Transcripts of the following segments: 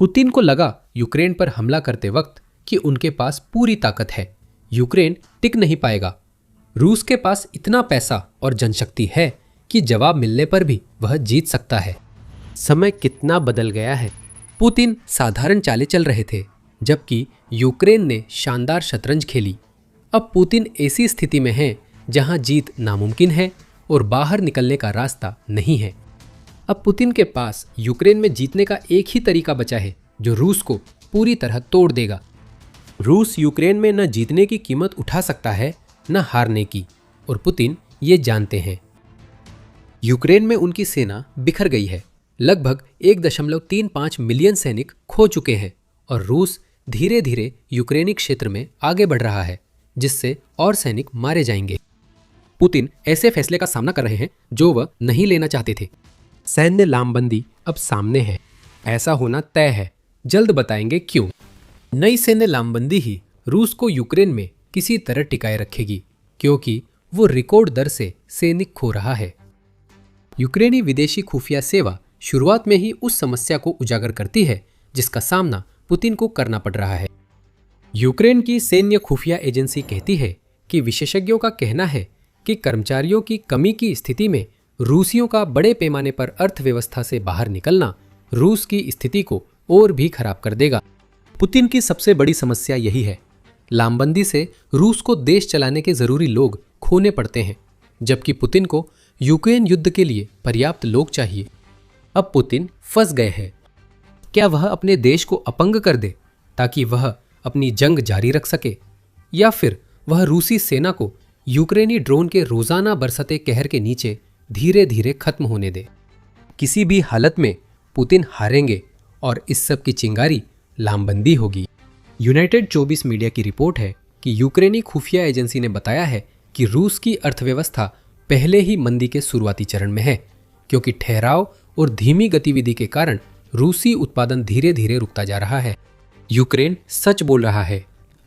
Putin को लगा Ukraine पर हमला करते वक्त कि उनके पास पूरी ताकत है, यूक्रेन टिक नहीं पाएगा। रूस के पास इतना पैसा और जनशक्ति है कि जवाब मिलने पर भी वह जीत सकता है। समय कितना बदल गया है। पुतिन साधारण चालें चल रहे थे, जबकि यूक्रेन ने शानदार शतरंज खेली। अब पुतिन ऐसी स्थिति में है जहां जीत नामुमकिन है और बाहर निकलने का रास्ता नहीं है। अब पुतिन के पास यूक्रेन में जीतने का एक ही तरीका बचा है, जो रूस को पूरी तरह तोड़ देगा। रूस यूक्रेन में न जीतने की कीमत उठा सकता है, न हारने की, और पुतिन ये जानते हैं। यूक्रेन में उनकी सेना बिखर गई है। लगभग 1.35 मिलियन सैनिक खो चुके हैं और रूस धीरे धीरे यूक्रेनी क्षेत्र में आगे बढ़ रहा है, जिससे और सैनिक मारे जाएंगे। पुतिन ऐसे फैसले का सामना कर रहे हैं जो वह नहीं लेना चाहते थे। सैन्य लामबंदी अब सामने है। ऐसा होना तय है। जल्द बताएंगे क्यों। नई सैन्य लामबंदी ही रूस को यूक्रेन में किसी तरह टिकाए रखेगी, क्योंकि वो रिकॉर्ड दर से सैनिक खो रहा है। यूक्रेनी विदेशी खुफिया सेवा शुरुआत में ही उस समस्या को उजागर करती है जिसका सामना पुतिन को करना पड़ रहा है। यूक्रेन की सैन्य खुफिया एजेंसी कहती है कि विशेषज्ञों का कहना है कि कर्मचारियों की कमी की स्थिति में रूसियों का बड़े पैमाने पर अर्थव्यवस्था से बाहर निकलना रूस की स्थिति को और भी खराब कर देगा। पुतिन की सबसे बड़ी समस्या यही है। लामबंदी से रूस को देश चलाने के जरूरी लोग खोने पड़ते हैं, जबकि पुतिन को यूक्रेन युद्ध के लिए पर्याप्त लोग चाहिए। अब पुतिन फंस गए हैं। क्या वह अपने देश को अपंग कर दे ताकि वह अपनी जंग जारी रख सके, या फिर वह रूसी सेना को यूक्रेनी ड्रोन के रोजाना बरसते कहर के नीचे धीरे धीरे खत्म होने दे। किसी भी हालत में पुतिन हारेंगे और इस सब की चिंगारी लामबंदी होगी। यूनाइटेड 24 मीडिया की रिपोर्ट है कि यूक्रेनी खुफिया एजेंसी ने बताया है कि रूस की अर्थव्यवस्था पहले ही मंदी के शुरुआती चरण में है, क्योंकि ठहराव और धीमी गतिविधि के कारण रूसी उत्पादन धीरे धीरे रुकता जा रहा है। यूक्रेन सच बोल रहा है।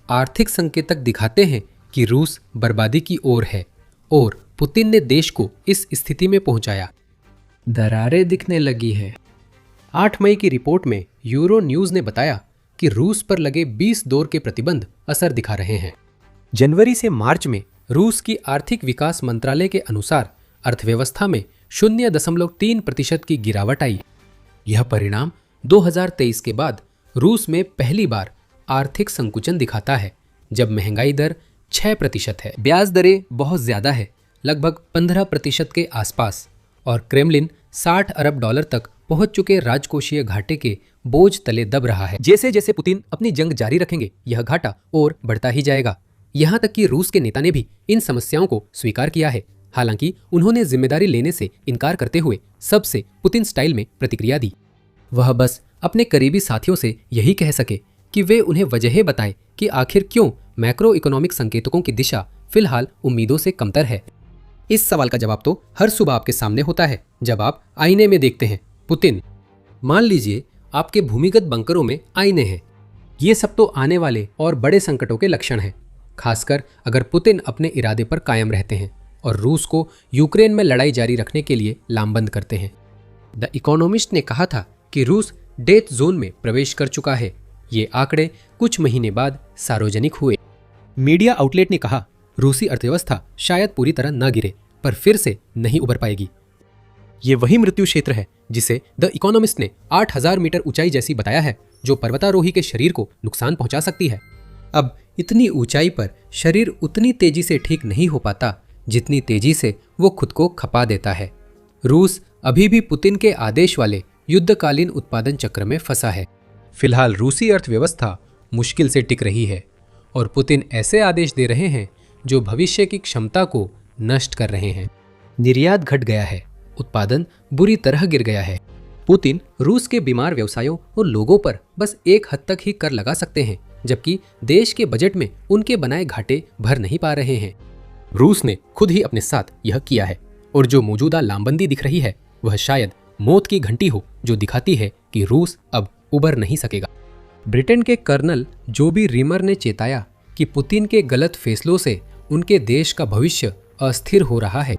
आर्थिक संकेतक दिखाते हैं कि रूस बर्बादी की ओर है और पुतिन ने देश को इस स्थिति में पहुंचाया। दरारें दिखने लगी है। 8 मई की रिपोर्ट में यूरो न्यूज़ ने बताया कि रूस पर लगे 20 दौर के प्रतिबंध असर दिखा रहे हैं। जनवरी से मार्च में रूस की आर्थिक विकास मंत्रालय के अनुसार अर्थव्यवस्था में 0.3% की गिरावट आई। यह परिणाम 2023 के बाद रूस में पहली बार आर्थिक संकुचन दिखाता है, जब महंगाई दर 6% है, ब्याज दरें बहुत ज्यादा है, लगभग 15% के आसपास, और क्रेमलिन $60 अरब तक पहुंच चुके राजकोषीय घाटे के बोझ तले दब रहा है। जैसे जैसे पुतिन अपनी जंग जारी रखेंगे, यह घाटा और बढ़ता ही जाएगा। यहां तक कि रूस के नेता ने भी इन समस्याओं को स्वीकार किया है। हालांकि उन्होंने जिम्मेदारी लेने से इनकार करते हुए सबसे पुतिन स्टाइल में प्रतिक्रिया दी। वह बस अपने करीबी साथियों से यही कह सके कि वे उन्हें वजह बताएं कि आखिर क्यों मैक्रो इकोनॉमिक संकेतकों की दिशा फिलहाल उम्मीदों से कमतर है। इस सवाल का जवाब तो हर सुबह आपके सामने होता है जब आप आईने में देखते हैं। पुतिन, मान लीजिए आपके भूमिगत बंकरों में आईने हैं। ये सब तो आने वाले और बड़े संकटों के लक्षण हैं, खासकर अगर पुतिन अपने इरादे पर कायम रहते हैं और रूस को यूक्रेन में लड़ाई जारी रखने के लिए लामबंद करते हैं। द इकोनॉमिस्ट ने कहा था कि रूस डेथ जोन में प्रवेश कर चुका है। ये आंकड़े कुछ महीने बाद सार्वजनिक हुए। मीडिया आउटलेट ने कहा, रूसी अर्थव्यवस्था शायद पूरी तरह न गिरे, पर फिर से नहीं उभर पाएगी। ये वही मृत्यु क्षेत्र है जिसे द इकोनॉमिस्ट ने 8000 मीटर ऊंचाई जैसी बताया है, जो पर्वतारोही के शरीर को नुकसान पहुंचा सकती है। अब इतनी ऊंचाई पर शरीर उतनी तेजी से ठीक नहीं हो पाता जितनी तेजी से वो खुद को खपा देता है। रूस अभी भी पुतिन के आदेश वाले युद्धकालीन उत्पादन चक्र में फंसा है। फिलहाल रूसी अर्थव्यवस्था मुश्किल से टिक रही है और पुतिन ऐसे आदेश दे रहे हैं जो भविष्य की क्षमता को नष्ट कर रहे हैं। निर्यात घट गया है, उत्पादन बुरी तरह गिर गया है। पुतिन रूस के बीमार व्यवसायों और लोगों पर बस एक हद तक ही कर लगा सकते हैं, जबकि देश के बजट में उनके बनाए घाटे भर नहीं पा रहे हैं। रूस ने खुद ही अपने साथ यह किया है, और जो मौजूदा लामबंदी दिख रही है वह शायद मौत की घंटी हो, जो दिखाती है कि रूस अब उबर नहीं सकेगा। ब्रिटेन के कर्नल जोबी रिमर ने चेताया कि पुतिन के गलत फैसलों से उनके देश का भविष्य अस्थिर हो रहा है।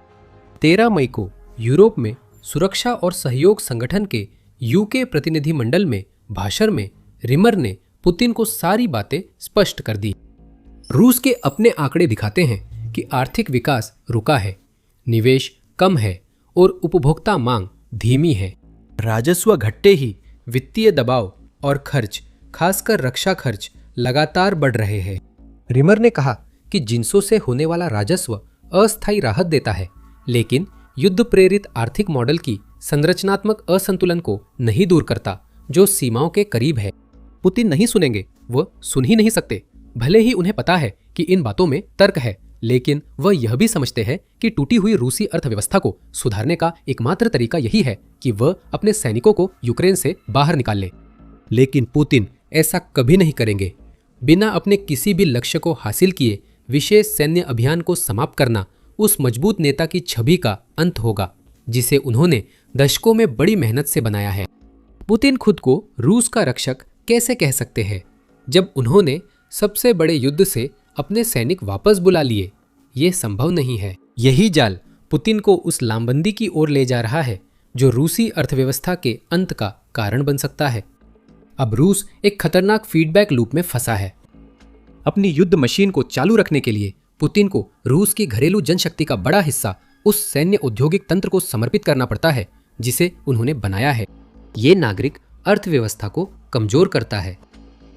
13 मई को यूरोप में सुरक्षा और सहयोग संगठन के यूके प्रतिनिधिमंडल में भाषण में रिमर ने पुतिन को सारी बातें स्पष्ट कर दी। रूस के अपने आंकड़े दिखाते हैं कि आर्थिक विकास रुका है, निवेश कम है और उपभोक्ता मांग धीमी है। राजस्व घटते ही वित्तीय दबाव और खर्च, खासकर रक्षा खर्च, लगातार बढ़ रहे हैं। रिमर ने कहा कि जिंसों से होने वाला राजस्व अस्थायी राहत देता है, लेकिन युद्ध प्रेरित आर्थिक मॉडल की संरचनात्मक असंतुलन को नहीं दूर करता, जो सीमाओं के करीब है। पुतिन नहीं सुनेंगे, वह सुन ही नहीं सकते। भले ही उन्हें पता है कि इन बातों में तर्क है, लेकिन वह यह भी समझते हैं कि टूटी हुई रूसी अर्थव्यवस्था को सुधारने का एकमात्र तरीका यही है कि वह अपने सैनिकों को यूक्रेन से बाहर निकाल ले। लेकिन पुतिन ऐसा कभी नहीं करेंगे। बिना अपने किसी भी लक्ष्य को हासिल किए विशेष सैन्य अभियान को समाप्त करना उस मजबूत नेता की छवि का अंत होगा जिसे उन्होंने दशकों में बड़ी मेहनत से बनाया है। पुतिन खुद को रूस का रक्षक कैसे कह सकते हैं जब उन्होंने सबसे बड़े युद्ध से अपने सैनिक वापस बुला लिए? ये संभव नहीं है। यही जाल पुतिन को उस लामबंदी की ओर ले जा रहा है जो रूसी अर्थव्यवस्था के अंत का कारण बन सकता है। अब रूस एक खतरनाक फीडबैक लूप में फंसा है। अपनी युद्ध मशीन को चालू रखने के लिए पुतिन को रूस की घरेलू जनशक्ति का बड़ा हिस्सा उस सैन्य औद्योगिक तंत्र को समर्पित करना पड़ता है जिसे उन्होंने बनाया है। ये नागरिक अर्थव्यवस्था को कमजोर करता है।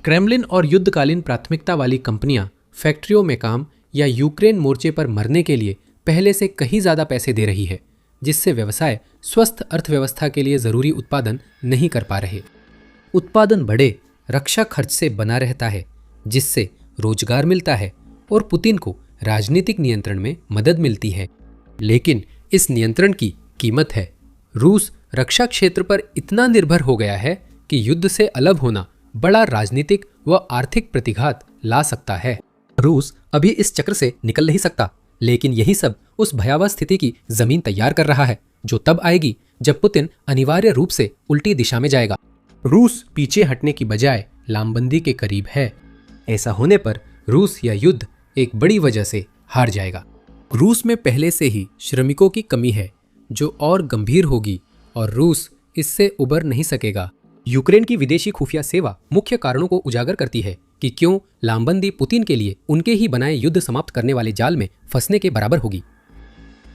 क्रेमलिन और युद्धकालीन प्राथमिकता वाली कंपनियां फैक्ट्रियों में काम या यूक्रेन मोर्चे पर मरने के लिए पहले से कहीं ज्यादा पैसे दे रही है, जिससे व्यवसाय स्वस्थ अर्थव्यवस्था के लिए जरूरी उत्पादन नहीं कर पा रहे। उत्पादन बढ़े, रक्षा खर्च से बना रहता है, जिससे रोजगार मिलता है और पुतिन को राजनीतिक नियंत्रण में मदद मिलती है। लेकिन इस नियंत्रण की कीमत है। रूस रक्षा क्षेत्र पर इतना निर्भर हो गया है कि युद्ध से अलग होना बड़ा राजनीतिक व आर्थिक प्रतिघात ला सकता है। रूस अभी इस चक्र से निकल नहीं सकता, लेकिन यही सब उस भयावह स्थिति की जमीन तैयार कर रहा है जो तब आएगी जब पुतिन अनिवार्य रूप से उल्टी दिशा में जाएगा। रूस पीछे हटने की बजाय लामबंदी के करीब है। ऐसा होने पर रूस या युद्ध एक बड़ी वजह से हार जाएगा। रूस में पहले से ही श्रमिकों की कमी है जो और गंभीर होगी और रूस इससे उबर नहीं सकेगा। यूक्रेन की विदेशी खुफिया सेवा मुख्य कारणों को उजागर करती है कि क्यों लामबंदी पुतिन के लिए उनके ही बनाए युद्ध समाप्त करने वाले जाल में फंसने के बराबर होगी।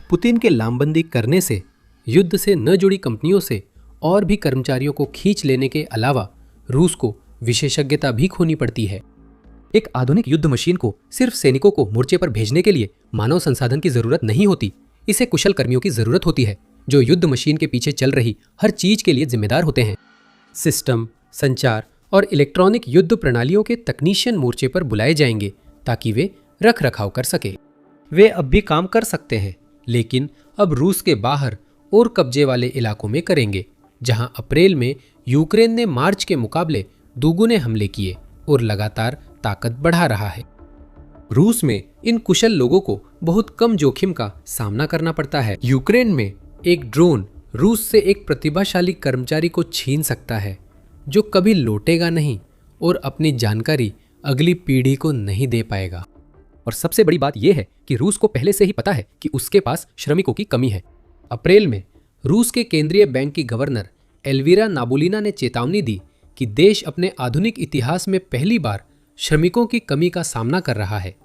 पुतिन के लामबंदी करने से युद्ध से न जुड़ी कंपनियों से और भी कर्मचारियों को खींच लेने के अलावा रूस को विशेषज्ञता भी खोनी पड़ती है। एक आधुनिक युद्ध मशीन को सिर्फ सैनिकों को मोर्चे पर भेजने के लिए मानव संसाधन की जरूरत नहीं होती, इसे कुशल कर्मियों की जरूरत होती है जो युद्ध मशीन के पीछे चल रही हर चीज के लिए जिम्मेदार होते हैं। सिस्टम, संचार और इलेक्ट्रॉनिक युद्ध प्रणालियों के तकनीशियन मोर्चे पर बुलाए जाएंगे ताकि वे रख रखाव कर सके। वे अब भी काम कर सकते हैं, लेकिन अब रूस के बाहर और कब्जे वाले इलाकों में करेंगे, जहां अप्रैल में यूक्रेन ने मार्च के मुकाबले दोगुने हमले किए और लगातार ताकत बढ़ा रहा है। रूस में इन कुशल लोगों को बहुत कम जोखिम का सामना करना पड़ता है। यूक्रेन में एक ड्रोन रूस से एक प्रतिभाशाली कर्मचारी को छीन सकता है जो कभी लौटेगा नहीं और अपनी जानकारी अगली पीढ़ी को नहीं दे पाएगा। और सबसे बड़ी बात यह है कि रूस को पहले से ही पता है कि उसके पास श्रमिकों की कमी है। अप्रैल में रूस के केंद्रीय बैंक की गवर्नर एल्वीरा नाबुलिना ने चेतावनी दी कि देश अपने आधुनिक इतिहास में पहली बार श्रमिकों की कमी का सामना कर रहा है,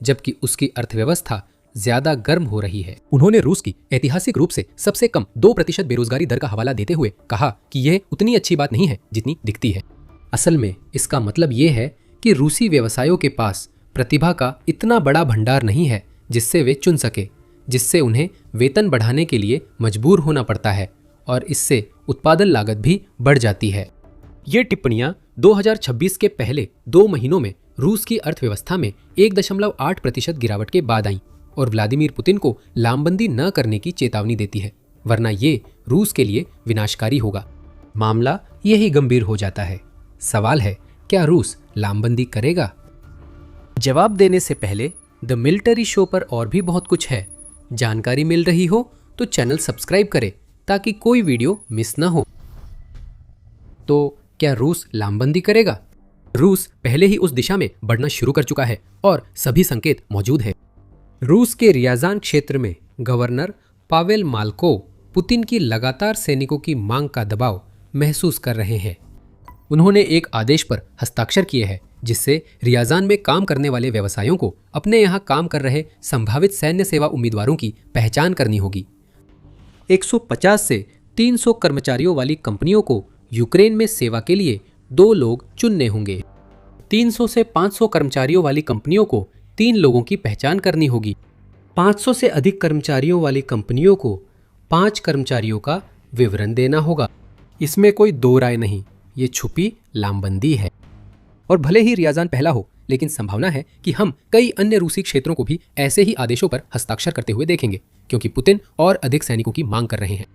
जबकि उसकी अर्थव्यवस्था ज्यादा गर्म हो रही है। उन्होंने रूस की ऐतिहासिक रूप से सबसे कम 2% बेरोजगारी दर का हवाला देते हुए कहा कि यह उतनी अच्छी बात नहीं है जितनी दिखती है। असल में इसका मतलब यह है कि रूसी व्यवसायों के पास प्रतिभा का इतना बड़ा भंडार नहीं है जिससे वे चुन सके, जिससे उन्हें वेतन बढ़ाने के लिए मजबूर होना पड़ता है और इससे उत्पादन लागत भी बढ़ जाती है। ये टिप्पणियां 2026 के पहले 2 महीनों में रूस की अर्थव्यवस्था में 1.8% गिरावट के बाद आईं और व्लादिमीर पुतिन को लामबंदी न करने की चेतावनी देती है, वरना ये रूस के लिए विनाशकारी होगा। मामला यही गंभीर हो जाता है। सवाल है, क्या रूस लामबंदी करेगा? जवाब देने से पहले द मिलिट्री शो पर और भी बहुत कुछ है। जानकारी मिल रही हो तो चैनल सब्सक्राइब करें ताकि कोई वीडियो मिस ना हो। तो क्या रूस लामबंदी करेगा? रूस पहले ही उस दिशा में बढ़ना शुरू कर चुका है और सभी संकेत मौजूद है। रूस के रियाजान क्षेत्र में गवर्नर पावेल माल्कोव पुतिन की लगातार सैनिकों की मांग का दबाव महसूस कर रहे हैं। उन्होंने एक आदेश पर हस्ताक्षर किए हैं जिससे रियाजान में काम करने वाले व्यवसायों को अपने यहाँ काम कर रहे संभावित सैन्य सेवा उम्मीदवारों की पहचान करनी होगी। 150 से 300 कर्मचारियों वाली कंपनियों को यूक्रेन में सेवा के लिए 2 लोग चुनने होंगे। 300 से 500 कर्मचारियों वाली कंपनियों को 3 लोगों की पहचान करनी होगी। 500 से अधिक कर्मचारियों वाली कंपनियों को 5 कर्मचारियों का विवरण देना होगा। इसमें कोई दो राय नहीं, ये छुपी लामबंदी है। और भले ही रियाजान पहला हो, लेकिन संभावना है कि हम कई अन्य रूसी क्षेत्रों को भी ऐसे ही आदेशों पर हस्ताक्षर करते हुए देखेंगे, क्योंकि पुतिन और अधिक सैनिकों की मांग कर रहे हैं।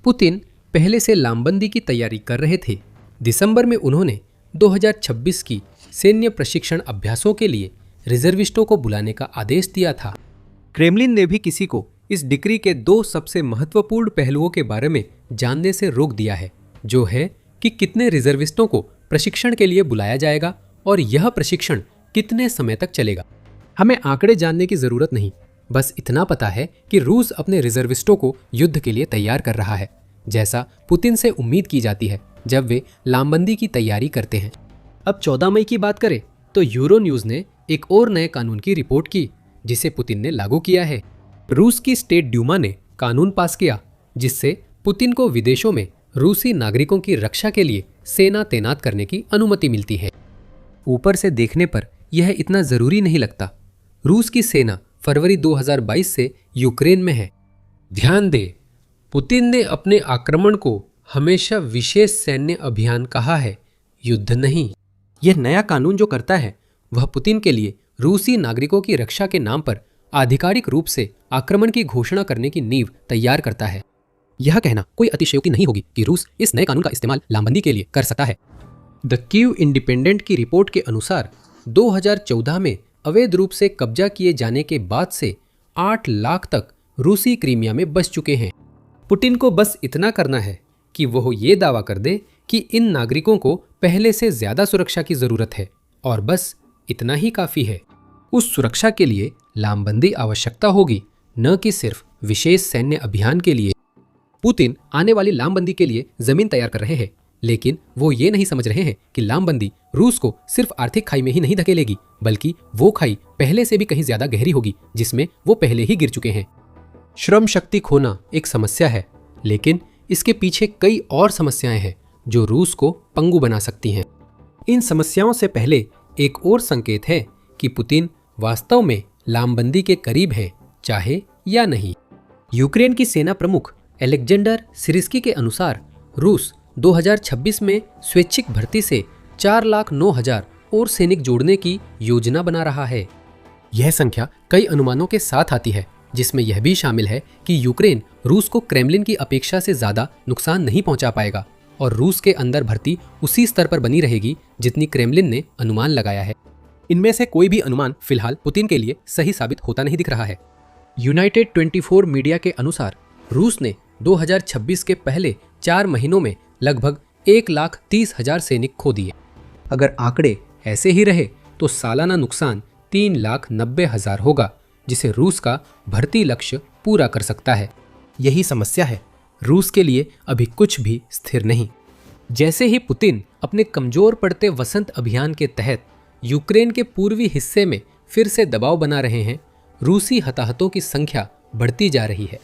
पुतिन पहले से लामबंदी की तैयारी कर रहे थे। दिसंबर में उन्होंने 2026 की सैन्य प्रशिक्षण अभ्यासों के लिए रिजर्विस्टों को बुलाने का आदेश दिया था। क्रेमलिन ने भी किसी को इस डिक्री के 2 सबसे महत्वपूर्ण पहलुओं के बारे में जानने से रोक दिया है, जो है कि कितने रिजर्विस्टों को प्रशिक्षण के लिए बुलाया जाएगा और यह प्रशिक्षण कितने समय तक चलेगा। हमें आंकड़े जानने की जरूरत नहीं, बस इतना पता है कि रूस अपने रिजर्विस्टों को युद्ध के लिए तैयार कर रहा है, जैसा पुतिन से उम्मीद की जाती है जब वे लामबंदी की तैयारी करते हैं। अब 14 मई की बात करें तो यूरो न्यूज ने एक और नए कानून की रिपोर्ट की जिसे पुतिन ने लागू किया है। रूस की स्टेट ड्यूमा ने कानून पास किया जिससे पुतिन को विदेशों में रूसी नागरिकों की रक्षा के लिए सेना तैनात करने की अनुमति मिलती है। ऊपर से देखने पर यह इतना जरूरी नहीं लगता। रूस की सेना फरवरी 2022 से यूक्रेन में है। ध्यान दें, पुतिन ने अपने आक्रमण को हमेशा विशेष सैन्य अभियान कहा है, युद्ध नहीं। यह नया कानून जो करता है वह पुतिन के लिए रूसी नागरिकों की रक्षा के नाम पर आधिकारिक रूप से आक्रमण की घोषणा करने की नींव तैयार करता है। यह कहना कोई अतिशयोक्ति नहीं होगी कि रूस इस नए कानून का इस्तेमाल लामबंदी के लिए कर सकता है। द कीव इंडिपेंडेंट की रिपोर्ट के अनुसार 2014 में अवैध रूप से कब्जा किए जाने के बाद से 8 लाख तक रूसी क्रीमिया में बस चुके हैं। पुतिन को बस इतना करना है कि वह ये दावा कर दे कि इन नागरिकों को पहले से ज्यादा सुरक्षा की जरूरत है और बस इतना ही काफी है। उस सुरक्षा के लिए लामबंदी आवश्यकता होगी, न कि सिर्फ विशेष सैन्य अभियान के लिए। पुतिन आने वाली लामबंदी के लिए जमीन तैयार कर रहे हैं, लेकिन वो ये नहीं समझ रहे हैं कि लामबंदी रूस को सिर्फ आर्थिक खाई में ही नहीं धकेलेगी, बल्कि वो खाई पहले से भी कहीं ज्यादा गहरी होगी जिसमें वो पहले ही गिर चुके हैं। श्रम शक्ति खोना एक समस्या है, लेकिन इसके पीछे कई और समस्याएं हैं जो रूस को पंगु बना सकती हैं। इन समस्याओं से पहले एक और संकेत है कि पुतिन वास्तव में लामबंदी के करीब है, चाहे या नहीं। यूक्रेन की सेना प्रमुख एलेक्जेंडर सिरिस्की के अनुसार रूस 2026 में स्वैच्छिक भर्ती से 4,09,000 और सैनिक जोड़ने की योजना बना रहा है। यह संख्या कई अनुमानों के साथ आती है, जिसमें यह भी शामिल है कि यूक्रेन रूस को क्रेमलिन की अपेक्षा से ज्यादा नुकसान नहीं पहुंचा पाएगा और रूस के अंदर भर्ती उसी स्तर पर बनी रहेगी जितनी क्रेमलिन ने अनुमान लगाया है। इनमें से कोई भी अनुमान फिलहाल पुतिन के लिए सही साबित होता नहीं दिख रहा है। यूनाइटेड 24 मीडिया के अनुसार रूस ने 2026 के पहले 4 महीनों में लगभग 1,30,000 सैनिक खो दिए। अगर आंकड़े ऐसे ही रहे तो सालाना नुकसान 3,90,000 होगा, जिसे रूस का भर्ती लक्ष्य पूरा कर सकता है। यही समस्या है, रूस के लिए अभी कुछ भी स्थिर नहीं। जैसे ही पुतिन अपने कमजोर पड़ते वसंत अभियान के तहत यूक्रेन के पूर्वी हिस्से में फिर से दबाव बना रहे हैं, रूसी हताहतों की संख्या बढ़ती जा रही है।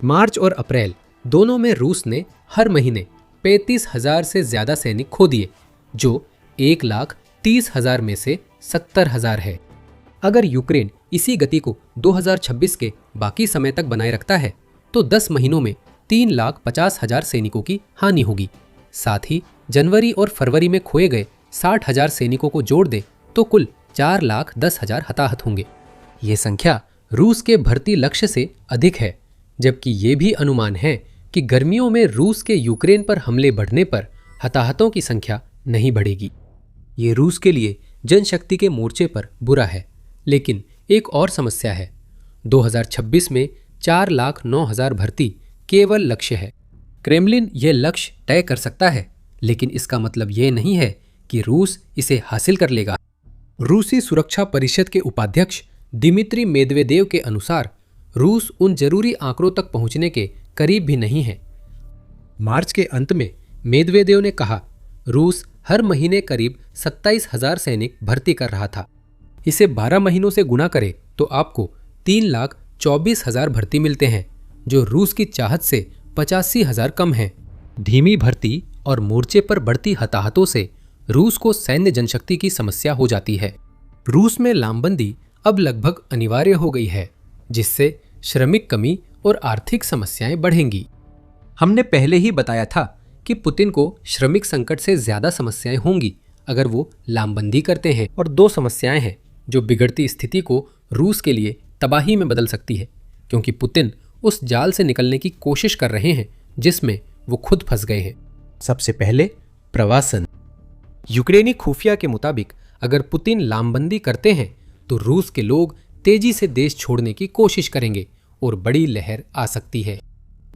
मार्च और अप्रैल दोनों में रूस ने हर महीने 35,000 से ज्यादा सैनिक खो दिए, जो 1,30,000 में से 70,000 है। अगर यूक्रेन इसी गति को 2026 के बाकी समय तक बनाए रखता है तो 10 महीनों में 3,50,000 सैनिकों की हानि होगी। साथ ही जनवरी और फरवरी में खोए गए 60,000 सैनिकों को जोड़ दे तो कुल 4,10,000 हताहत होंगे। ये संख्या रूस के भर्ती लक्ष्य से अधिक है, जबकि ये भी अनुमान है कि गर्मियों में रूस के यूक्रेन पर हमले बढ़ने पर हताहतों की संख्या नहीं बढ़ेगी। ये रूस के लिए जनशक्ति के मोर्चे पर बुरा है, लेकिन एक और समस्या है। 2026 में 4,09,000 भर्ती केवल लक्ष्य है। क्रेमलिन यह लक्ष्य तय कर सकता है, लेकिन इसका मतलब ये नहीं है कि रूस इसे हासिल कर लेगा। रूसी सुरक्षा परिषद के उपाध्यक्ष दिमित्री मेदवेदेव के अनुसार रूस उन जरूरी आंकड़ों तक पहुंचने के करीब भी नहीं है। मार्च के अंत में मेदवेदेव ने कहा, रूस हर महीने करीब 27,000 सैनिक भर्ती कर रहा था। इसे 12 महीनों से गुणा करें तो आपको 3,24,000 भर्ती मिलते हैं, जो रूस की चाहत से 85,000 कम है। धीमी भर्ती और मोर्चे पर बढ़ती हताहतों से रूस को सैन्य जनशक्ति की समस्या हो जाती है। रूस में लामबंदी अब लगभग अनिवार्य हो गई है, जिससे श्रमिक कमी और आर्थिक समस्याएं बढ़ेंगी। हमने पहले ही बताया था कि पुतिन को श्रमिक संकट से ज्यादा समस्याएं होंगी अगर वो लामबंदी करते हैं, और दो समस्याएं हैं जो बिगड़ती स्थिति को रूस के लिए तबाही में बदल सकती है, क्योंकि पुतिन उस जाल से निकलने की कोशिश कर रहे हैं जिसमें वो खुद फंस गए हैं। सबसे पहले प्रवासन। यूक्रेनी खुफिया के मुताबिक अगर पुतिन लामबंदी करते हैं तो रूस के लोग तेजी से देश छोड़ने की कोशिश करेंगे और बड़ी लहर आ सकती है।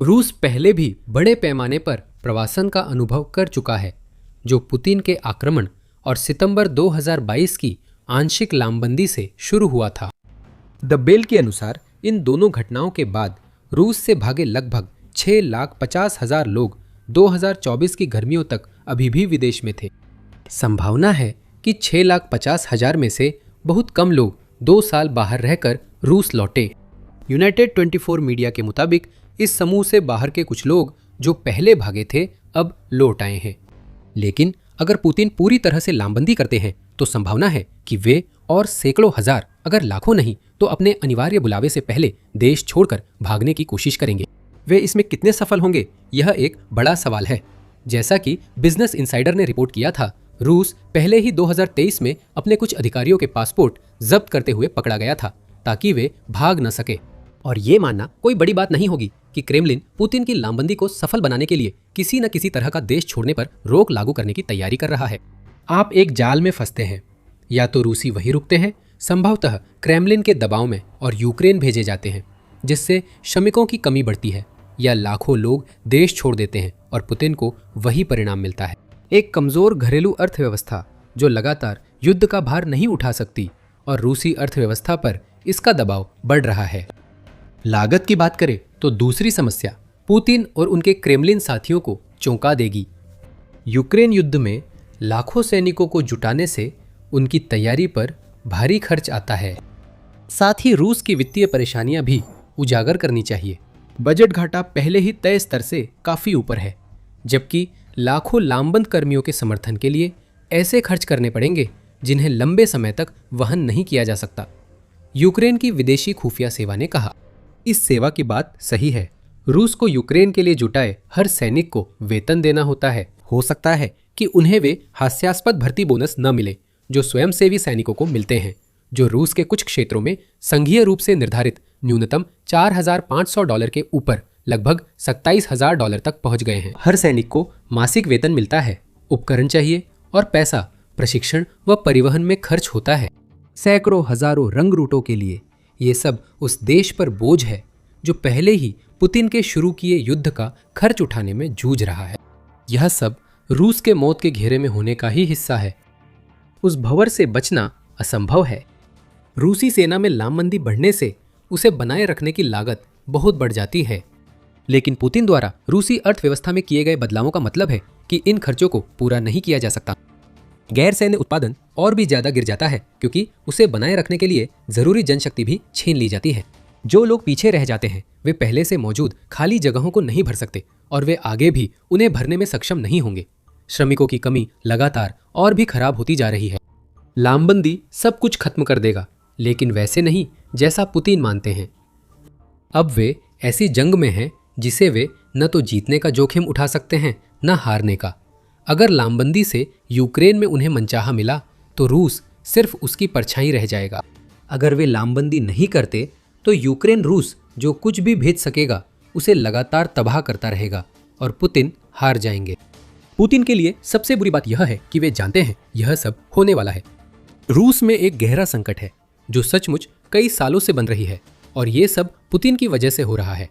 रूस पहले भी बड़े पैमाने पर प्रवासन का अनुभव कर चुका है, जो पुतिन के आक्रमण और सितंबर 2022 की आंशिक लामबंदी से शुरू हुआ था। द बेल के अनुसार इन दोनों घटनाओं के बाद रूस से भागे लगभग 6,50,000 लोग 2024 की गर्मियों तक अभी भी विदेश में थे। संभावना है कि 6,50,000 में से बहुत कम लोग 2 साल बाहर रहकर रूस लौटे। यूनाइटेड 24 मीडिया के मुताबिक इस समूह से बाहर के कुछ लोग जो पहले भागे थे अब लौट आए हैं। लेकिन अगर पुतिन पूरी तरह से लामबंदी करते हैं तो संभावना है कि वे और सैकड़ों हजार, अगर लाखों नहीं, तो अपने अनिवार्य बुलावे से पहले देश छोड़कर भागने की कोशिश करेंगे। वे इसमें कितने सफल होंगे, यह एक बड़ा सवाल है। जैसा कि बिजनेस इनसाइडर ने रिपोर्ट किया था, रूस पहले ही 2023 में अपने कुछ अधिकारियों के पासपोर्ट जब्त करते हुए पकड़ा गया था ताकि वे भाग न सके। और ये मानना कोई बड़ी बात नहीं होगी कि क्रेमलिन पुतिन की लामबंदी को सफल बनाने के लिए किसी न किसी तरह का देश छोड़ने पर रोक लागू करने की तैयारी कर रहा है। आप एक जाल में फंसते हैं, या तो रूसी वहीं रुकते हैं, संभवतः क्रेमलिन के दबाव में, और यूक्रेन भेजे जाते हैं जिससे श्रमिकों की कमी बढ़ती है, या लाखों लोग देश छोड़ देते हैं और पुतिन को वही परिणाम मिलता है। एक कमजोर घरेलू अर्थव्यवस्था जो लगातार युद्ध का भार नहीं उठा सकती, और रूसी अर्थव्यवस्था पर इसका दबाव बढ़ रहा है। लागत की बात करें तो दूसरी समस्या पुतिन और उनके क्रेमलिन साथियों को चौंका देगी। यूक्रेन युद्ध में लाखों सैनिकों को जुटाने से उनकी तैयारी पर भारी खर्च आता है। साथ ही रूस की वित्तीय परेशानियां भी उजागर करनी चाहिए। बजट घाटा पहले ही तय स्तर से काफी ऊपर है, जबकि लाखों लामबंद कर्मियों के समर्थन के लिए ऐसे खर्च करने पड़ेंगे जिन्हें लंबे समय तक वहन नहीं किया जा सकता। यूक्रेन की विदेशी खुफिया सेवा ने कहा, इस सेवा की बात सही है। रूस को यूक्रेन के लिए जुटाए हर सैनिक को वेतन देना होता है। हो सकता है कि उन्हें वे हास्यास्पद भर्ती बोनस न मिले जो स्वयंसेवी सैनिकों को मिलते हैं, जो रूस के कुछ क्षेत्रों में संघीय रूप से निर्धारित न्यूनतम $4,500 के ऊपर लगभग $27,000 तक पहुंच गए हैं। हर सैनिक को मासिक वेतन मिलता है, उपकरण चाहिए और पैसा प्रशिक्षण व परिवहन में खर्च होता है। सैकड़ों हजारों रंग रूटों के लिए ये सब उस देश पर बोझ है जो पहले ही पुतिन के शुरू किए युद्ध का खर्च उठाने में जूझ रहा है। यह सब रूस के मौत के घेरे में होने का ही हिस्सा है। उस भंवर से बचना असंभव है। रूसी सेना में लामबंदी बढ़ने से उसे बनाए रखने की लागत बहुत बढ़ जाती है। लेकिन पुतिन द्वारा रूसी अर्थव्यवस्था में किए गए बदलावों का मतलब है कि इन खर्चों को पूरा नहीं किया जा सकता। गैर सैन्य उत्पादन और भी ज्यादा गिर जाता है क्योंकि उसे बनाए रखने के लिए जरूरी जनशक्ति भी छीन ली जाती है। जो लोग पीछे रह जाते हैं वे पहले से मौजूद खाली जगहों को नहीं भर सकते और वे आगे भी उन्हें भरने में सक्षम नहीं होंगे। श्रमिकों की कमी लगातार और भी खराब होती जा रही है। लामबंदी सब कुछ खत्म कर देगा, लेकिन वैसे नहीं जैसा पुतिन मानते हैं। अब वे ऐसी जंग में हैं जिसे वे न तो जीतने का जोखिम उठा सकते हैं न हारने का। अगर लामबंदी से यूक्रेन में उन्हें मनचाहा मिला तो रूस सिर्फ उसकी परछाई रह जाएगा। अगर वे लामबंदी नहीं करते तो यूक्रेन रूस जो कुछ भी भेज सकेगा उसे लगातार तबाह करता रहेगा और पुतिन हार जाएंगे। पुतिन के लिए सबसे बुरी बात यह है कि वे जानते हैं यह सब होने वाला है। रूस में एक गहरा संकट है जो सचमुच कई सालों से बन रही है और ये सब पुतिन की वजह से हो रहा है।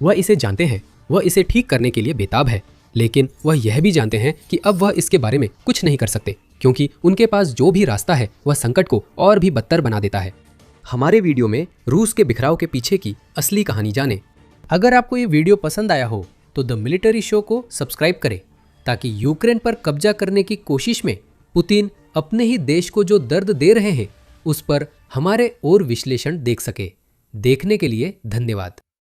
वह इसे जानते हैं, वह इसे ठीक करने के लिए बेताब है, लेकिन वह यह भी जानते हैं कि अब वह इसके बारे में कुछ नहीं कर सकते क्योंकि उनके पास जो भी रास्ता है वह संकट को और भी बदतर बना देता है। हमारे वीडियो में रूस के बिखराव के पीछे की असली कहानी जाने। अगर आपको ये वीडियो पसंद आया हो तो द मिलिट्री शो को सब्सक्राइब करें ताकि यूक्रेन पर कब्जा करने की कोशिश में पुतिन अपने ही देश को जो दर्द दे रहे हैं उस पर हमारे और विश्लेषण देख सके। देखने के लिए धन्यवाद।